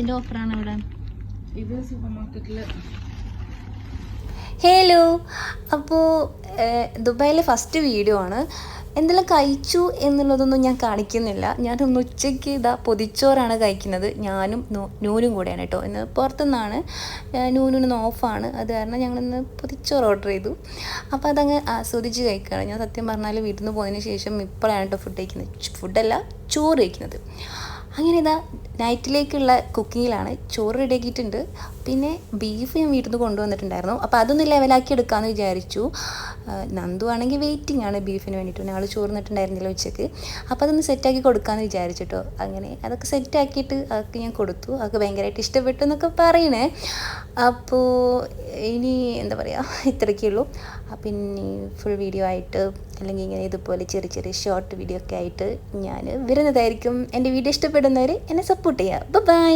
ഇതിന്റെ ഓഫറാണ് ഇവിടെ. ഇത് സൂപ്പർ മാർക്കറ്റില്. ഹലോ, അപ്പോൾ ദുബായിലെ ഫസ്റ്റ് വീഡിയോ ആണ്. എന്തെല്ലാം കഴിച്ചു എന്നുള്ളതൊന്നും ഞാൻ കാണിക്കുന്നില്ല. ഞാനൊന്ന് ഉച്ചയ്ക്ക് പൊതിച്ചോറാണ് കഴിക്കുന്നത്. ഞാനും നൂനും കൂടെയാണ് കേട്ടോ. ഇന്ന് പുറത്തുനിന്നാണ്, നൂനിന്ന് ഓഫാണ്. അത് കാരണം ഞങ്ങളിന്ന് പൊതിച്ചോറ് ഓർഡർ ചെയ്തു. അപ്പോൾ അതങ്ങ് ആസ്വദിച്ച് കഴിക്കുകയാണ്. ഞാൻ സത്യം പറഞ്ഞാൽ വീട്ടിൽ നിന്ന് പോയതിന് ശേഷം ഇപ്പോഴാണ് കേട്ടോ ഫുഡ് കഴിക്കുന്നത്. ഫുഡല്ല, ചോറ് കഴിക്കുന്നത്. അങ്ങനെ നൈറ്റിലേക്കുള്ള കുക്കിങ്ങിലാണ്. ചോറ് റെഡിയാക്കിയിട്ടുണ്ട്. പിന്നെ ബീഫ് ഞാൻ വീട്ടിൽ നിന്ന് കൊണ്ടുവന്നിട്ടുണ്ടായിരുന്നു. അപ്പോൾ അതൊന്ന് ലെവലാക്കി എടുക്കാമെന്ന് വിചാരിച്ചു. നന്ദു ആണെങ്കിൽ വെയിറ്റിംഗ് ആണ് ബീഫിന് വേണ്ടിയിട്ട്. ഞങ്ങൾ ചോറിന്നിട്ടുണ്ടായിരുന്നില്ല ഉച്ചയ്ക്ക്. അപ്പോൾ അതൊന്ന് സെറ്റാക്കി കൊടുക്കാമെന്ന് വിചാരിച്ചിട്ടോ. അങ്ങനെ അതൊക്കെ സെറ്റാക്കിയിട്ട് അതൊക്കെ ഞാൻ കൊടുത്തു. അതൊക്കെ ഭയങ്കരമായിട്ട് ഇഷ്ടപ്പെട്ടു എന്നൊക്കെ പറയണേ. അപ്പോൾ ഇനി എന്താ പറയുക, ഇത്രയൊക്കെ ഉള്ളൂ. അപ്പം ഇനി ഫുൾ വീഡിയോ ആയിട്ട് അല്ലെങ്കിൽ ഇങ്ങനെ ഇതുപോലെ ചെറിയ ചെറിയ ഷോർട്ട് വീഡിയോ ഒക്കെ ആയിട്ട് ഞാൻ വരുന്നതായിരിക്കും. എൻ്റെ വീഡിയോ ഇഷ്ടപ്പെടുന്നവർ എന്നെ സപ്പോർട്ട് ചെയ്യുക. ബൈ.